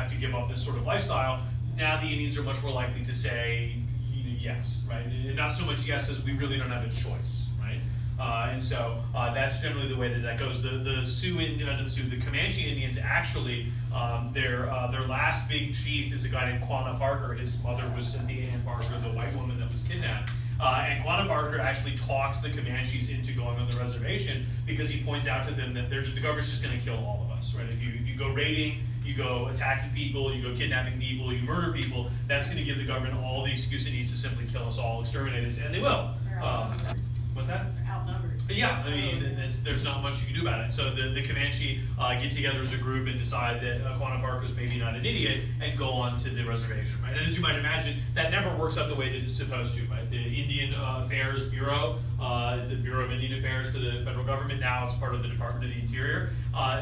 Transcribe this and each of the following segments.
have to give up this sort of lifestyle, now the Indians are much more likely to say yes, right? And not so much yes as we really don't have a choice, right? And so that's generally the way that goes. The Comanche Indians actually, their last big chief is a guy named Quanah Barker. His mother was Cynthia Ann Barker, the white woman that was kidnapped. And Quanah Barker actually talks the Comanches into going on the reservation because he points out to them that the government's just going to kill all of us, right? If you go raiding, you go attacking people, you go kidnapping people, you murder people, that's going to give the government all the excuse it needs to simply kill us all, exterminate us, and they will. What's that? Outnumbered. Yeah, I mean, there's not much you can do about it. So the Comanche get together as a group and decide that Quanah Barker's maybe not an idiot and go on to the reservation, right? And as you might imagine, that never works out the way that it's supposed to, right? The Indian Affairs Bureau, it's the Bureau of Indian Affairs for the federal government. Now it's part of the Department of the Interior.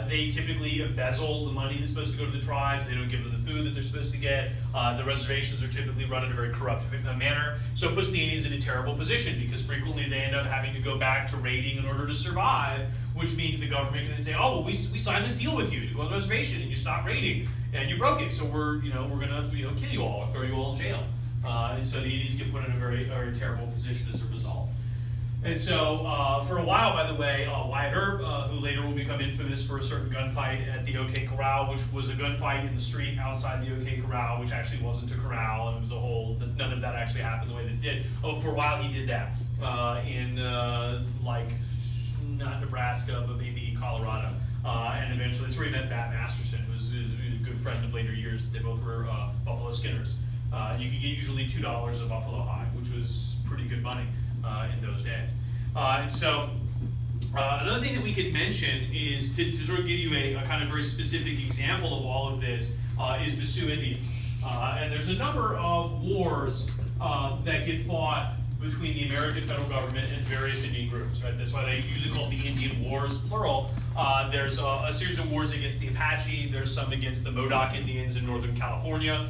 They typically embezzle the money that's supposed to go to the tribes. They don't give them the food that they're supposed to get. The reservations are typically run in a very corrupt manner. So it puts the Indians in a terrible position because frequently they end up having to go back to raiding in order to survive, which means the government can then say, oh, well, we signed this deal with you to go on the reservation and you stopped raiding and you broke it, so we're gonna kill you all or throw you all in jail. And so the Indians get put in a very terrible position as a result. And so for a while, by the way, Wyatt Earp, who later will become infamous for a certain gunfight at the OK Corral, which was a gunfight in the street outside the OK Corral, which actually wasn't a corral, and it was a whole, none of that actually happened the way that it did. Oh, for a while he did that in like, not Nebraska, but maybe Colorado. And eventually, that's where he met Bat Masterson, who was a good friend of later years. They both were Buffalo Skinners. You could get usually $2 a Buffalo Hide, which was pretty good money in those days. And so another thing that we could mention is to sort of give you a kind of very specific example of all of this is the Sioux Indians. And there's a number of wars that get fought between the American federal government and various Indian groups, right? That's why they usually call it the Indian Wars, plural. There's a series of wars against the Apache. There's some against the Modoc Indians in Northern California.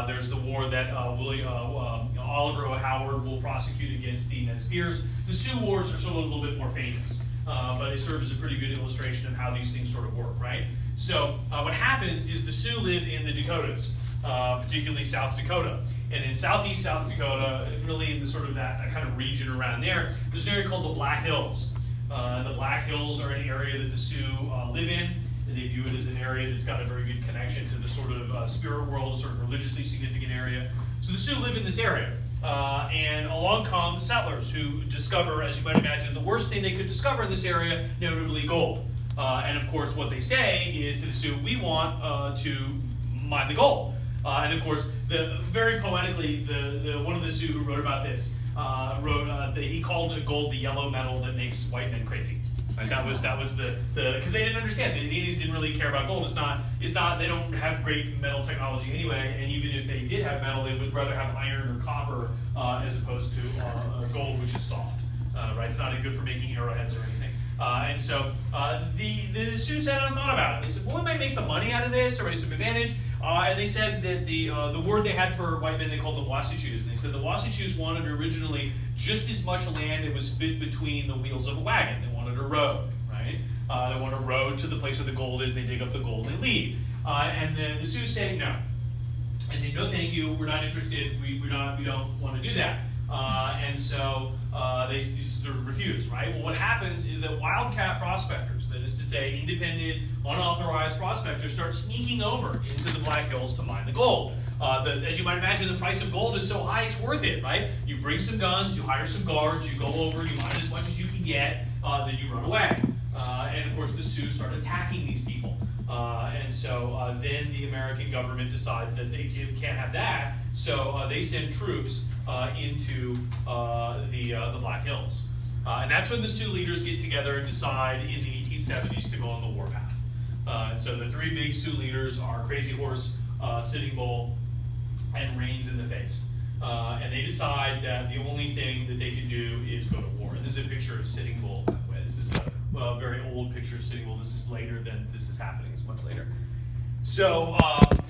There's the war that Oliver O. Howard will prosecute against the Nez Perce. The Sioux Wars are sort of a little bit more famous, but it serves as a pretty good illustration of how these things sort of work, right? So what happens is the Sioux live in the Dakotas, particularly South Dakota. And in southeast South Dakota, really in the sort of that kind of region around there, there's an area called the Black Hills. The Black Hills are an area that the Sioux live in, and they view it as an area that's got a very good connection to the sort of spirit world, sort of religiously significant area. So the Sioux live in this area. And along come settlers who discover, as you might imagine, the worst thing they could discover in this area, notably gold. And of course, what they say is to the Sioux, we want to mine the gold. And of course, very poetically, one of the Sioux who wrote about this wrote that he called gold the yellow metal that makes white men crazy. Right? That was the because they didn't understand. The Indians didn't really care about gold. It's not. They don't have great metal technology anyway. And even if they did have metal, they would rather have iron or copper as opposed to gold, which is soft. Right? It's not good for making arrowheads or anything. And so the Sioux sat and thought about it. They said, well, we might make some money out of this or make some advantage. And they said that the word they had for white men they called the Wasatchews. And they said the Wasatchews wanted originally just as much land that was fit between the wheels of a wagon. They wanted a road, right? They want a road to the place where the gold is. They dig up the gold and leave. And the Sioux said no. I said, no, thank you. We're not interested. We don't want to do that. And so they sort of refuse, right? Well, what happens is that wildcat prospectors, that is to say independent, unauthorized prospectors, start sneaking over into the Black Hills to mine the gold. As you might imagine, the price of gold is so high it's worth it, right? You bring some guns, you hire some guards, you go over, you mine as much as you can get, then you run away. And of course the Sioux start attacking these people. And so then the American government decides that they can't have that, so they send troops into the Black Hills. And that's when the Sioux leaders get together and decide in the 1870s to go on the warpath. And so the three big Sioux leaders are Crazy Horse, Sitting Bull, and Reins in the Face. And they decide that the only thing that they can do is go to war. And this is a picture of Sitting Bull, by the way. This is a very old picture of Sitting Bull. This is later than this is happening. It's much later. So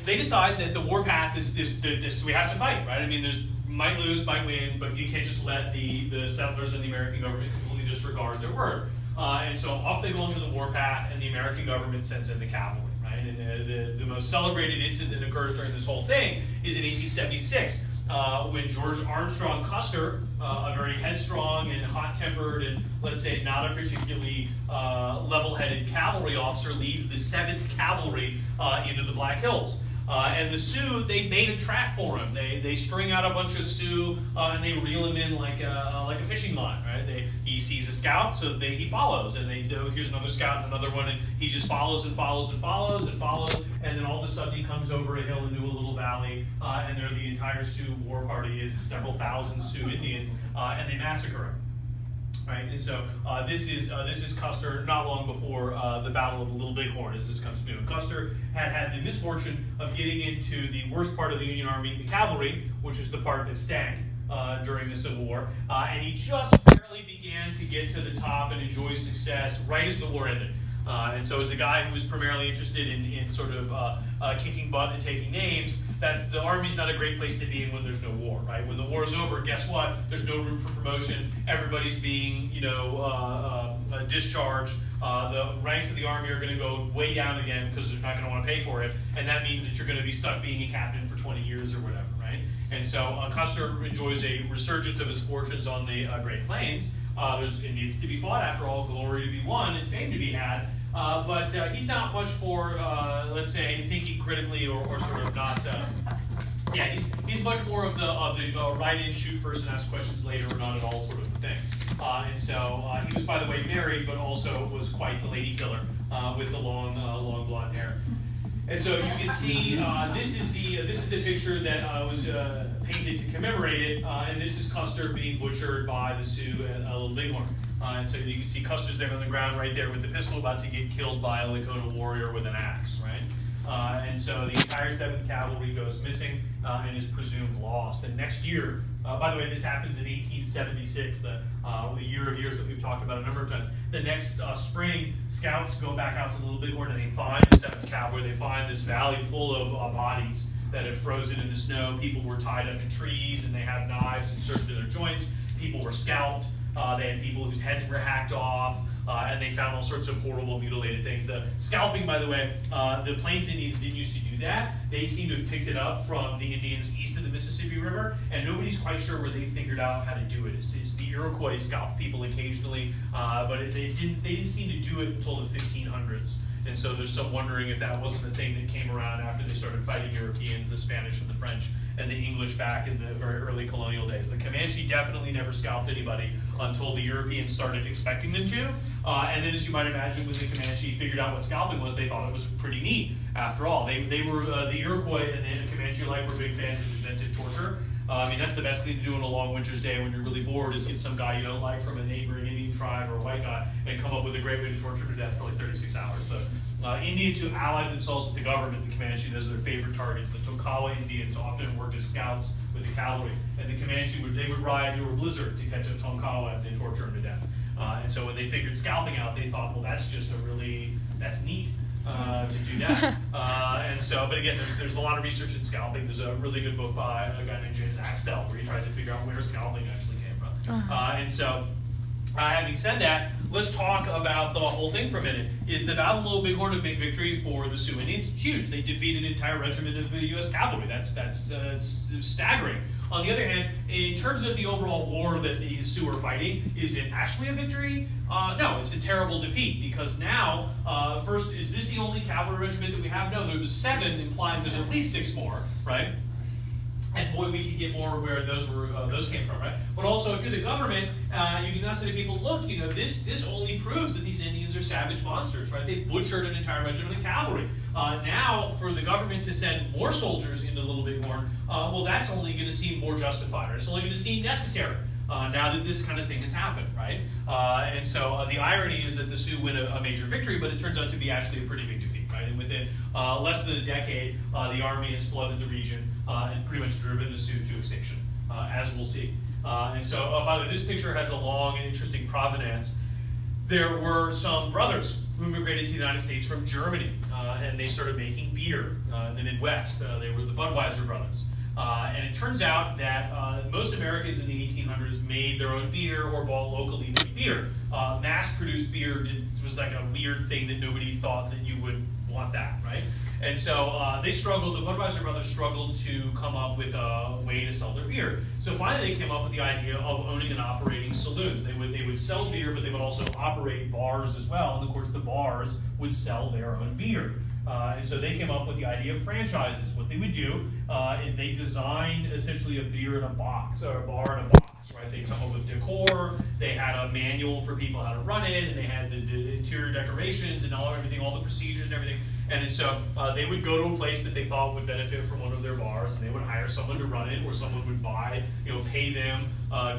they decide that the warpath is this we have to fight, right? I mean, might lose, might win, but you can't just let the settlers and the American government completely disregard their word. And so off they go into the warpath, and the American government sends in the cavalry, right? right? And the most celebrated incident that occurs during this whole thing is in 1876, when George Armstrong Custer, a very headstrong and hot-tempered and, let's say, not a particularly level-headed cavalry officer, leads the 7th Cavalry into the Black Hills. And the Sioux, they made a trap for him. They string out a bunch of Sioux and they reel him in like a fishing line, right? He sees a scout, so he follows, and here's another scout and another one, and he just follows and follows and follows and follows, and then all of a sudden he comes over a hill into a little valley, and there the entire Sioux war party is several thousand Sioux Indians, and they massacre him. Right, and so this is Custer not long before the Battle of the Little Bighorn, as this comes to. And Custer had the misfortune of getting into the worst part of the Union Army, the cavalry, which is the part that stank during the Civil War, and he just barely began to get to the top and enjoy success right as the war ended. And so as a guy who was primarily interested in sort of kicking butt and taking names, the Army's not a great place to be in when there's no war, right? When the war's over, guess what? There's no room for promotion. Everybody's being, discharged. The ranks of the Army are going to go way down again because they're not going to want to pay for it, and that means that you're going to be stuck being a captain for 20 years or whatever, right? And so Custer enjoys a resurgence of his fortunes on the Great Plains. There's Indians to be fought, after all, glory to be won, and fame to be had. But he's not much for, let's say, thinking critically or sort of not. Yeah, he's much more of the write in, shoot first, and ask questions later, or not at all sort of thing. And so he was, by the way, married, but also was quite the lady killer with the long blonde hair. And so you can see this is the picture that was painted to commemorate it, and this is Custer being butchered by the Sioux at Little Bighorn. And so you can see Custer's there on the ground right there with the pistol, about to get killed by a Lakota warrior with an axe, right? And so the entire 7th Cavalry goes missing and is presumed lost. And next year, by the way, this happens in 1876, the year of years that we've talked about a number of times. The next spring, scouts go back out to Little Bighorn and they find the 7th Cavalry. They find this valley full of bodies that had frozen in the snow. People were tied up in trees and they had knives inserted in their joints. People were scalped. They had people whose heads were hacked off. And they found all sorts of horrible mutilated things. The scalping, by the way, the Plains Indians didn't used to do that. They seem to have picked it up from the Indians east of the Mississippi River, and nobody's quite sure where they figured out how to do it. It's the Iroquois scalp people occasionally, but they didn't seem to do it until the 1500s. And so there's some wondering if that wasn't the thing that came around after they started fighting Europeans, the Spanish and the French, and the English back in the very early colonial days. The Comanche definitely never scalped anybody until the Europeans started expecting them to. And then, as you might imagine, when the Comanche figured out what scalping was, they thought it was pretty neat. After all, they were the Iroquois and the Comanche alike were big fans of invented torture. I mean, that's the best thing to do on a long winter's day when you're really bored, is get some guy you don't like from a neighboring Indian tribe or a white guy and come up with a great way to torture to death for like 36 hours. So Indians who allied themselves with the government, the Comanche, those are their favorite targets. The Tonkawa Indians often worked as scouts with the cavalry, and the Comanche would ride through a blizzard to catch a Tonkawa and torture him to death. And so when they figured scalping out, they thought, well, that's just that's neat. To do that. And so, but again, there's a lot of research in scalping. There's a really good book by a guy named James Axtell where he tries to figure out where scalping actually came from. And so, having said that, let's talk about the whole thing for a minute. Is the Battle of Little Bighorn a big victory for the Sioux Indians? It's huge. They defeated an entire regiment of the U.S. cavalry. That's staggering. On the other hand, in terms of the overall war that the Sioux are fighting, is it actually a victory? No, it's a terrible defeat, because now, first, is this the only cavalry regiment that we have? No, there was 7, implying there's at least 6 more, right? And boy, we could get more where those came from, right? But also, if you're the government, you can now say to people, look, this only proves that these Indians are savage monsters, right? They butchered an entire regiment of cavalry. Now, for the government to send more soldiers into Little Bighorn, well, that's only going to seem more justified, right? It's only going to seem necessary. Now that this kind of thing has happened, right? And so the irony is that the Sioux win a major victory, but it turns out to be actually a pretty big defeat, right? And within less than a decade, the Army has flooded the region and pretty much driven the Sioux to extinction, as we'll see. And so, by the way, this picture has a long and interesting provenance. There were some brothers who immigrated to the United States from Germany, and they started making beer in the Midwest. They were the Budweiser brothers. And it turns out that most Americans in the 1800s made their own beer or bought locally made beer. Mass-produced beer was like a weird thing that nobody thought that you would want that, right? And so they struggled, the Budweiser brothers struggled to come up with a way to sell their beer. So finally they came up with the idea of owning and operating saloons. They would sell beer, but they would also operate bars as well. And of course the bars would sell their own beer. And so they came up with the idea of franchises. What they would do is they designed essentially a beer in a box, or a bar in a box, right? They come up with decor, they had a manual for people how to run it, and they had the interior decorations and everything, all the procedures and everything. And so they would go to a place that they thought would benefit from one of their bars, and they would hire someone to run it, or someone would buy, pay them,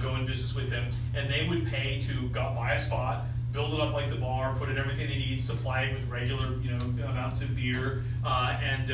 go in business with them, and they would pay to buy a spot, build it up like the bar, put in everything they need, supply it with regular, amounts of beer, and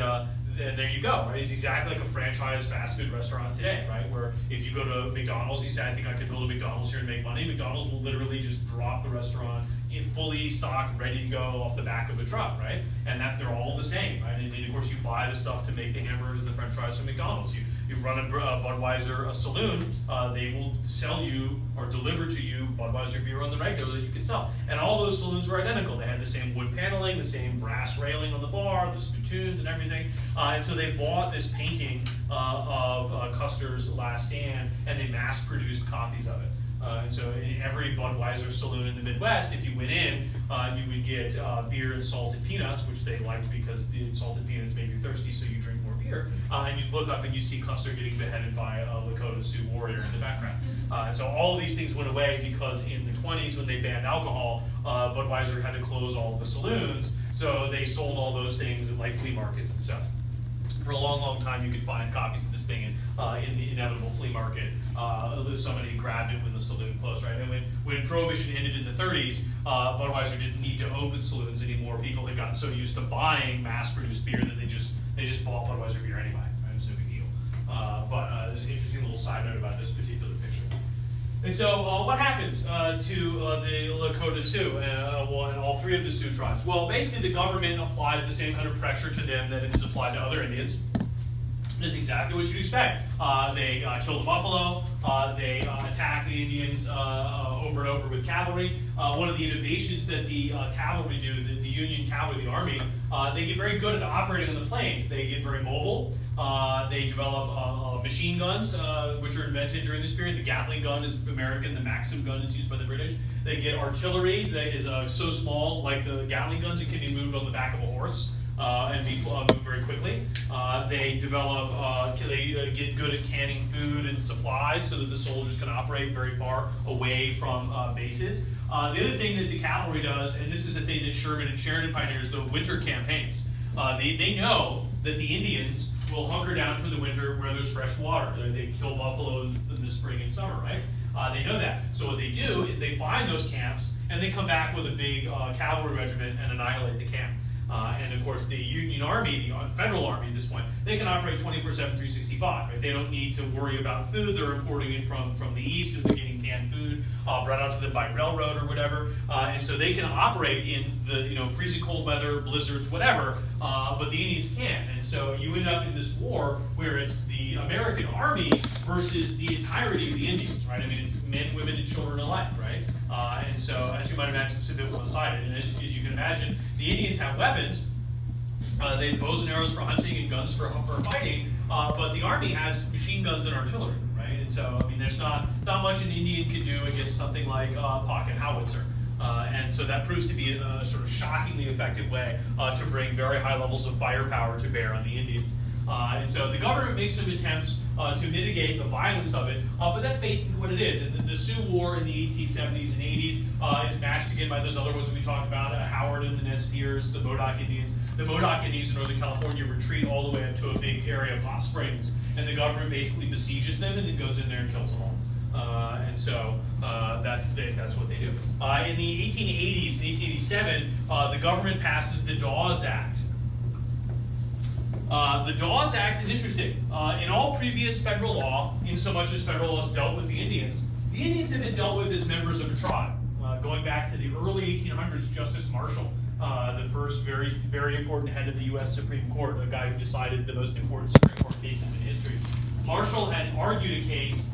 there you go, right? It's exactly like a franchise fast food restaurant today, right? Where if you go to McDonald's, you say, I think I could build a McDonald's here and make money. McDonald's will literally just drop the restaurant in fully stocked, ready to go off the back of a truck, right? And that they're all the same, right? And of course you buy the stuff to make the hamburgers and the french fries from McDonald's. You run a Budweiser, a saloon, they will sell you or deliver to you Budweiser beer on the regular that you can sell. And all those saloons were identical. They had the same wood paneling, the same brass railing on the bar, the spittoons and everything. And so they bought this painting of Custer's Last Stand, and they mass-produced copies of it. And so in every Budweiser saloon in the Midwest, if you went in, you would get beer and salted peanuts, which they liked because the salted peanuts made you thirsty, so you drink more beer. And you'd look up and you see Custer getting beheaded by a Lakota Sioux warrior in the background. And so all of these things went away because in the 20s, when they banned alcohol, Budweiser had to close all of the saloons, so they sold all those things at like flea markets and stuff. For a long, long time, you could find copies of this thing in the inevitable flea market. Somebody grabbed it when the saloon closed, right? And when Prohibition ended in the 30s, Budweiser didn't need to open saloons anymore. People had gotten so used to buying mass-produced beer that they just bought Budweiser beer anyway. Right? It was no big deal. But there's an interesting little side note about this particular picture. And so what happens to the Lakota Sioux and all three of the Sioux tribes? Well, basically the government applies the same kind of pressure to them that it has applied to other Indians. It's exactly what you'd expect. They kill the buffalo, they attack the Indians over and over with cavalry. One of the innovations that the cavalry do, the Union cavalry, the army, they get very good at operating on the plains. They get very mobile. They develop machine guns, which are invented during this period. The Gatling gun is American, the Maxim gun is used by the British. They get artillery that is so small, like the Gatling guns, it can be moved on the back of a horse. And be moved very quickly. They develop, they get good at canning food and supplies so that the soldiers can operate very far away from bases. The other thing that the cavalry does, and this is a thing that Sherman and Sheridan pioneers, the winter campaigns. They know that the Indians will hunker down for the winter where there's fresh water. They kill buffalo in the spring and summer, right? They know that. So what they do is they find those camps and they come back with a big cavalry regiment and annihilate the camp. And of course, the Union Army, the Federal Army at this point, they can operate 24/7, 365. Right? They don't need to worry about food. They're importing it from the east, or they're getting canned food brought out to them by railroad or whatever. And so they can operate in the freezing cold weather, blizzards, whatever. But the Indians can't. And so you end up in this war where it's the American Army versus the entirety of the Indians. Right? I mean, it's men, women, and children alike. Right? And so, as you might imagine, it's a bit one-sided. And as you can imagine, the Indians have weapons. They have bows and arrows for hunting and guns for fighting, but the Army has machine guns and artillery, right? And so, I mean, there's not much an Indian can do against something like a pocket howitzer. And so that proves to be a sort of shockingly effective way to bring very high levels of firepower to bear on the Indians. And so the government makes some attempts to mitigate the violence of it, but that's basically what it is. And the Sioux War in the 1870s and 80s is matched again by those other ones that we talked about, Howard and the Nez Perce, the Modoc Indians. The Modoc Indians in Northern California retreat all the way up to a big area of hot springs, and the government basically besieges them and then goes in there and kills them all. And so that's what they do. In the 1880s, in 1887, the government passes the Dawes Act. The Dawes Act is interesting. In all previous federal law, in so much as federal laws dealt with the Indians have been dealt with as members of a tribe. Going back to the early 1800s, Justice Marshall the first very, very important head of the U.S. Supreme Court, a guy who decided the most important Supreme Court cases in history. Marshall had argued a case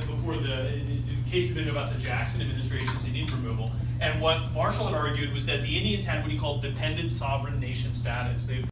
before the case had been about the Jackson administration's Indian removal, and what Marshall had argued was that the Indians had what he called dependent sovereign nation status. They